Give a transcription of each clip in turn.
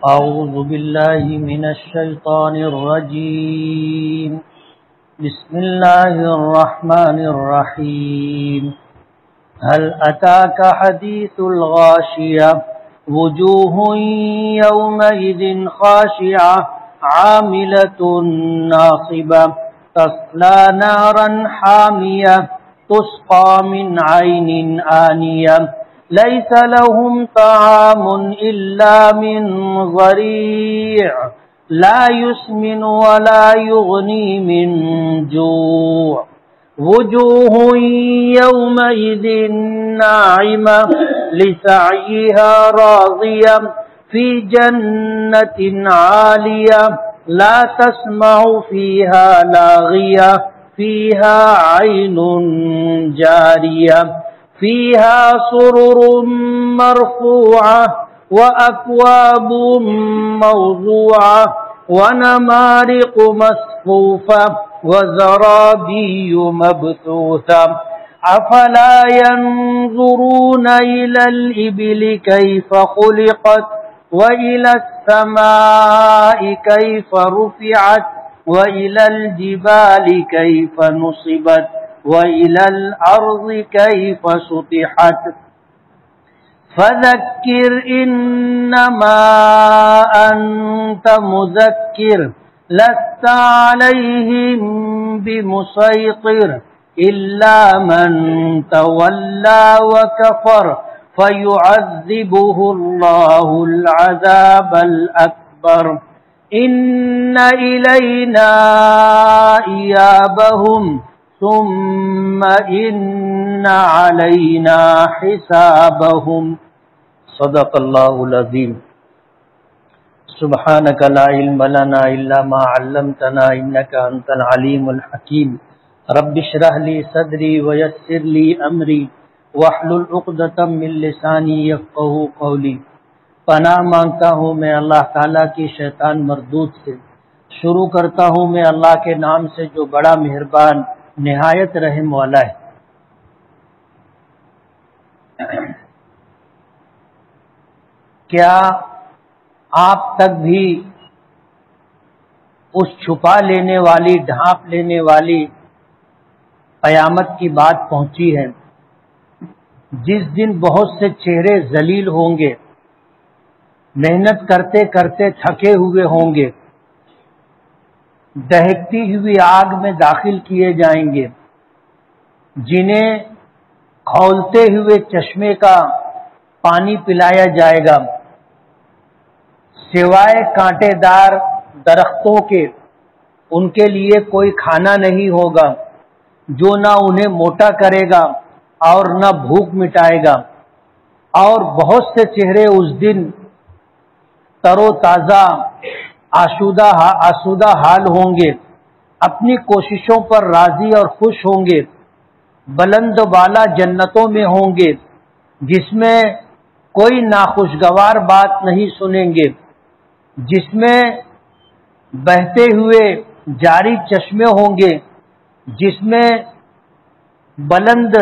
أعوذ بالله من الشيطان الرجيم. بسم الله الرحمن الرحيم. هل أتاك حديث الغاشية وجوه يومئذ خاشعة عاملة ناصبة تصلى نارا حامية تسقى من عين آنية ليس لهم طعام إلا من ضريع لا يسمن ولا يغني من جوع وجوه يومئذ ناعمة لسعيها راضية في جنة عالية لا تسمع فيها لاغية فيها عين جارية فيها سرر مرفوعة وأكواب موضوعة ونمارق مصفوفة وزرابي مبثوثة أفلا ينظرون إلى الإبل كيف خلقت وإلى السماء كيف رفعت وإلى الجبال كيف نصبت وإلى الأرض كيف سطحت فذكر إنما أنت مذكر لست عليهم بمسيطر إلا من تولى وكفر فيعذبه الله العذاب الأكبر إن إلينا إيابهم ثم إن علينا حسابهم صدق الله العظيم. سبحانك لا علم لنا إلا ما علمتنا إنك أنت العليم الحكيم. رب اشرح لي صدري ويسر لي أمري واحلل عقدة من لساني يفقهوا قولي. پناہ مانگتا ہوں میں اللہ تعالیٰ کی شیطان مردود سے. شروع کرتا ہوں میں اللہ کے نام سے جو بڑا مہربان نہایت رحم والا ہے. کیا آپ تک بھی اس چھپا لینے والی ڈھانپ لینے والی قیامت کی بات پہنچی ہے جس دن بہت سے چہرے ذلیل ہوں گے, محنت کرتے کرتے تھکے ہوئے ہوں گے, دہکتی ہوئی آگ میں داخل کیے جائیں گے, جنہیں کھولتے ہوئے چشمے کا پانی پلایا جائے گا, سوائے کانٹے دار درختوں کے ان کے لیے کوئی کھانا نہیں ہوگا جو نہ انہیں موٹا کرے گا اور نہ بھوک مٹائے گا. اور بہت سے چہرے اس دن تر و تازہ آسودہ حال ہوں گے, اپنی کوششوں پر راضی اور خوش ہوں گے, بلند بالا جنتوں میں ہوں گے جس میں کوئی ناخوشگوار بات نہیں سنیں گے, جس میں بہتے ہوئے جاری چشمے ہوں گے, جس میں بلند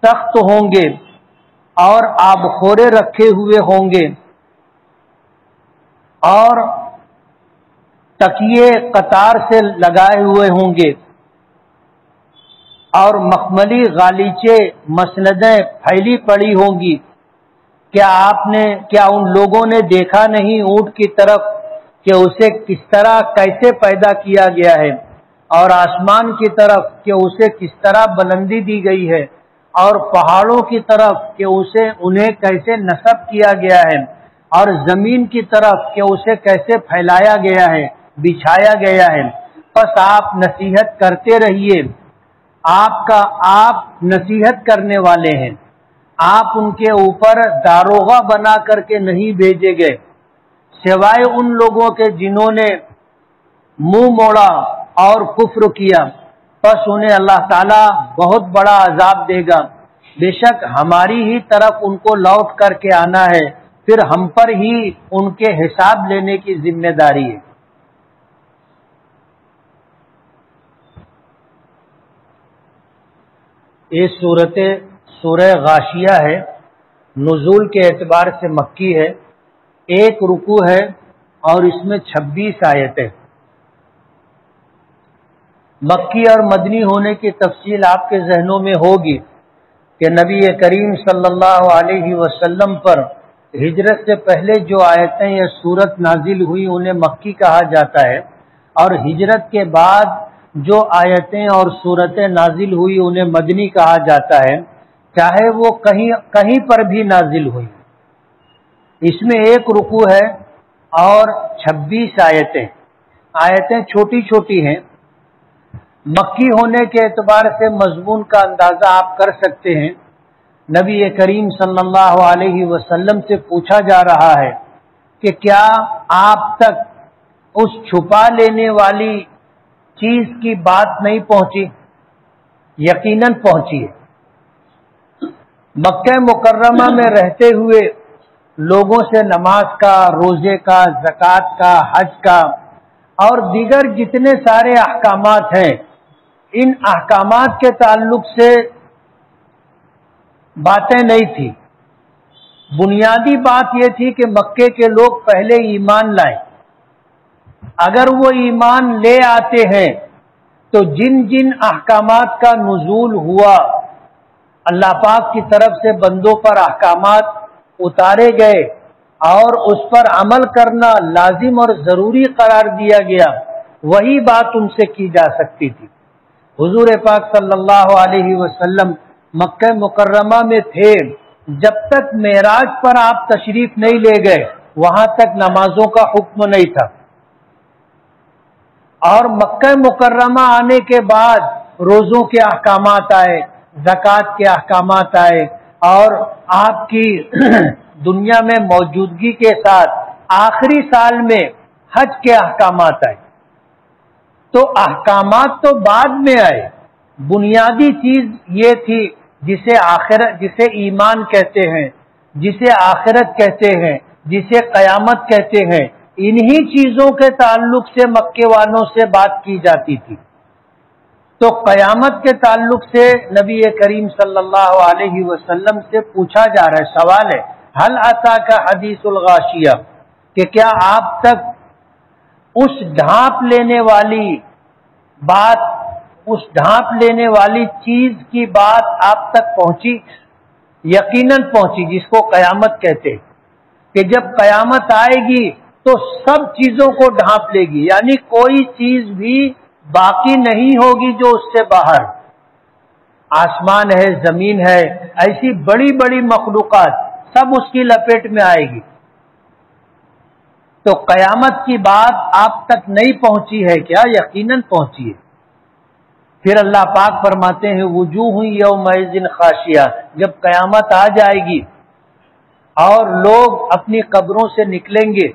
تخت ہوں گے اور آبخورے رکھے ہوئے ہوں گے اور تکیے قطار سے لگائے ہوئے ہوں گے اور مخملی غالیچے مسندیں پھیلی پڑی ہوں گی. کیا ان لوگوں نے دیکھا نہیں اونٹ کی طرف کہ اسے کس طرح کیسے پیدا کیا گیا ہے, اور آسمان کی طرف کہ اسے کس طرح بلندی دی گئی ہے, اور پہاڑوں کی طرف کہ انہیں کیسے نصب کیا گیا ہے, اور زمین کی طرف کہ اسے کیسے پھیلایا گیا ہے, بچھایا گیا ہے. بس آپ نصیحت کرتے رہیے, آپ نصیحت کرنے والے ہیں, آپ ان کے اوپر داروغہ بنا کر کے نہیں بھیجے گئے سوائے ان لوگوں کے جنہوں نے منہ موڑا اور کفر کیا, بس انہیں اللہ تعالیٰ بہت بڑا عذاب دے گا. بے شک ہماری ہی طرف ان کو لوٹ کر کے آنا ہے, پھر ہم پر ہی ان کے حساب لینے کی ذمہ داری ہے. یہ سورہ غاشیہ ہے, نزول کے اعتبار سے مکی ہے. ایک رکوع ہے اور اس میں 26 آیتیں۔ مکی اور مدنی ہونے کی تفصیل آپ کے ذہنوں میں ہوگی کہ نبی کریم صلی اللہ علیہ وسلم پر ہجرت سے پہلے جو آیتیں یا سورت نازل ہوئی انہیں مکی کہا جاتا ہے، اور ہجرت کے بعد جو آیتیں اور سورتیں نازل ہوئی انہیں مدنی کہا جاتا ہے، چاہے وہ کہیں پر بھی نازل ہوئی۔ اس میں ایک رکوع ہے اور 26 آیتیں۔ آیتیں چھوٹی چھوٹی ہیں۔ مکی ہونے کے اعتبار سے مضمون کا اندازہ آپ کر سکتے ہیں۔ نبی کریم صلی اللہ علیہ وسلم سے پوچھا جا رہا ہے کہ کیا آپ تک اس چھپا لینے والی چیز کی بات نہیں پہنچی؟ یقیناً پہنچی ہے۔ مکہ مکرمہ میں رہتے ہوئے لوگوں سے نماز کا، روزے کا، زکوٰۃ کا، حج کا اور دیگر جتنے سارے احکامات ہیں، ان احکامات کے تعلق سے باتیں نہیں تھی۔ بنیادی بات یہ تھی کہ مکے کے لوگ پہلے ایمان لائیں۔ اگر وہ ایمان لے آتے ہیں تو جن جن احکامات کا نزول ہوا، اللہ پاک کی طرف سے بندوں پر احکامات اتارے گئے اور اس پر عمل کرنا لازم اور ضروری قرار دیا گیا، وہی بات ان سے کی جا سکتی تھی۔ حضور پاک صلی اللہ علیہ وسلم مکہ مکرمہ میں تھے، جب تک معراج پر آپ تشریف نہیں لے گئے وہاں تک نمازوں کا حکم نہیں تھا، اور مکہ مکرمہ آنے کے بعد روزوں کے احکامات آئے، زکوٰۃ کے احکامات آئے، اور آپ کی دنیا میں موجودگی کے ساتھ آخری سال میں حج کے احکامات آئے۔ تو احکامات تو بعد میں آئے، بنیادی چیز یہ تھی جسے ایمان کہتے ہیں، جسے آخرت کہتے ہیں، جسے قیامت کہتے ہیں، انہی چیزوں کے تعلق سے مکے والوں سے بات کی جاتی تھی۔ تو قیامت کے تعلق سے نبی کریم صلی اللہ علیہ وسلم سے پوچھا جا رہا ہے، سوال ہے حل اتاک حدیث الغاشیہ، کہ کیا آپ تک اس ڈھانپ لینے والی بات، اس ڈھانپ لینے والی چیز کی بات آپ تک پہنچی؟ یقیناً پہنچی، جس کو قیامت کہتے ہیں، کہ جب قیامت آئے گی تو سب چیزوں کو ڈھانپ لے گی، یعنی کوئی چیز بھی باقی نہیں ہوگی جو اس سے باہر۔ آسمان ہے، زمین ہے، ایسی بڑی بڑی مخلوقات سب اس کی لپیٹ میں آئے گی۔ تو قیامت کی بات آپ تک نہیں پہنچی ہے کیا؟ یقیناً پہنچی ہے۔ پھر اللہ پاک فرماتے ہیں وجوہ یومئذ خاشعہ، جب قیامت آ جائے گی اور لوگ اپنی قبروں سے نکلیں گے،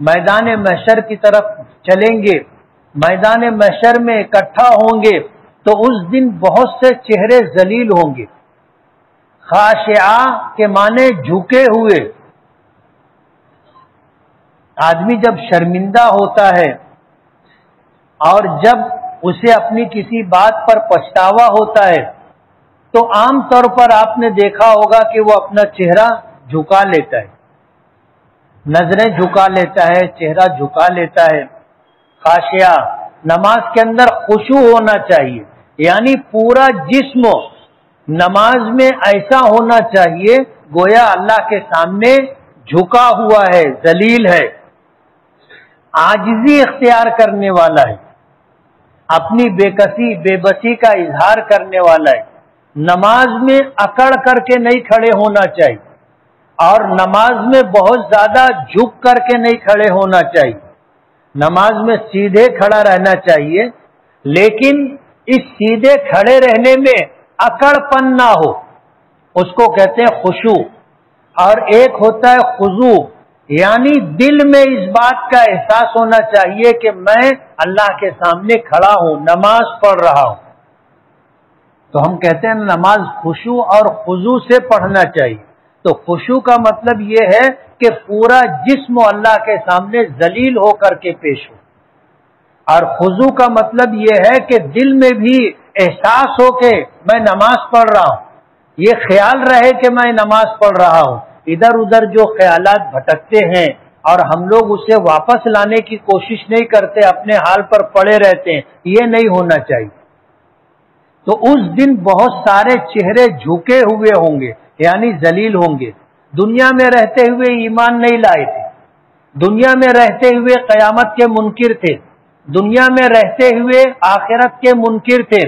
میدان محشر کی طرف چلیں گے، میدان محشر میں اکٹھا ہوں گے، تو اس دن بہت سے چہرے ذلیل ہوں گے۔ خاشعہ کے معنی جھکے ہوئے۔ آدمی جب شرمندہ ہوتا ہے اور جب اسے اپنی کسی بات پر پچھتاوا ہوتا ہے تو عام طور پر آپ نے دیکھا ہوگا کہ وہ اپنا چہرہ جھکا لیتا ہے، نظریں جھکا لیتا ہے، چہرہ جھکا لیتا ہے۔ خاشعہ، نماز کے اندر خشوع ہونا چاہیے، یعنی پورا جسم نماز میں ایسا ہونا چاہیے گویا اللہ کے سامنے جھکا ہوا ہے، ذلیل ہے، عاجزی اختیار کرنے والا ہے، اپنی بے کسی بے بسی کا اظہار کرنے والا ہے۔ نماز میں اکڑ کر کے نہیں کھڑے ہونا چاہیے، اور نماز میں بہت زیادہ جھک کر کے نہیں کھڑے ہونا چاہیے۔ نماز میں سیدھے کھڑا رہنا چاہیے، لیکن اس سیدھے کھڑے رہنے میں اکڑ پن نہ ہو، اس کو کہتے ہیں خشوع۔ اور ایک ہوتا ہے خضوع، یعنی دل میں اس بات کا احساس ہونا چاہیے کہ میں اللہ کے سامنے کھڑا ہوں، نماز پڑھ رہا ہوں۔ تو ہم کہتے ہیں نماز خشوع اور خضوع سے پڑھنا چاہیے۔ تو خشوع کا مطلب یہ ہے کہ پورا جسم اللہ کے سامنے ذلیل ہو کر کے پیش ہو، اور خضوع کا مطلب یہ ہے کہ دل میں بھی احساس ہو کہ میں نماز پڑھ رہا ہوں، یہ خیال رہے کہ میں نماز پڑھ رہا ہوں، ادھر ادھر جو خیالات بھٹکتے ہیں اور ہم لوگ اسے واپس لانے کی کوشش نہیں کرتے، اپنے حال پر پڑے رہتے ہیں، یہ نہیں ہونا چاہیے۔ تو اس دن بہت سارے چہرے جھکے ہوئے ہوں گے، یعنی ذلیل ہوں گے۔ دنیا میں رہتے ہوئے ایمان نہیں لائے تھے، دنیا میں رہتے ہوئے قیامت کے منکر تھے، دنیا میں رہتے ہوئے آخرت کے منکر تھے،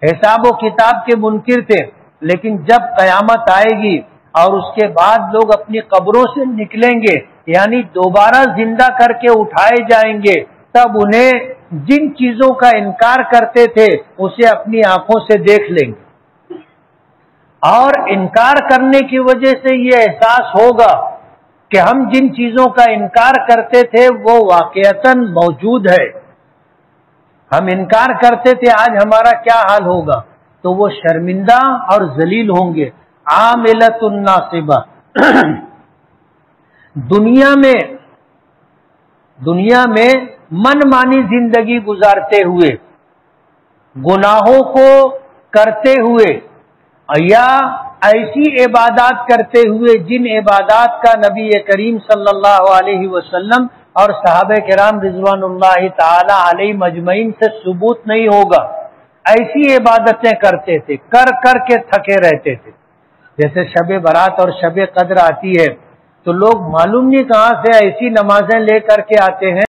حساب و کتاب کے منکر تھے، لیکن جب قیامت آئے گی اور اس کے بعد لوگ اپنی قبروں سے نکلیں گے، یعنی دوبارہ زندہ کر کے اٹھائے جائیں گے، تب انہیں جن چیزوں کا انکار کرتے تھے اسے اپنی آنکھوں سے دیکھ لیں گے، اور انکار کرنے کی وجہ سے یہ احساس ہوگا کہ ہم جن چیزوں کا انکار کرتے تھے وہ واقعتاً موجود ہے، ہم انکار کرتے تھے، آج ہمارا کیا حال ہوگا؟ تو وہ شرمندہ اور ذلیل ہوں گے۔ عاملۃ ناصبہ، دنیا میں من مانی زندگی گزارتے ہوئے، گناہوں کو کرتے ہوئے، یا ایسی عبادات کرتے ہوئے جن عبادات کا نبی کریم صلی اللہ علیہ وسلم اور صحابہ کرام رضوان اللہ تعالی علیہ مجمعین سے ثبوت نہیں ہوگا، ایسی عبادتیں کرتے تھے، کر کر کے تھکے رہتے تھے۔ جیسے شب برات اور شب قدر آتی ہے تو لوگ معلوم نہیں کہاں سے ایسی نمازیں لے کر کے آتے ہیں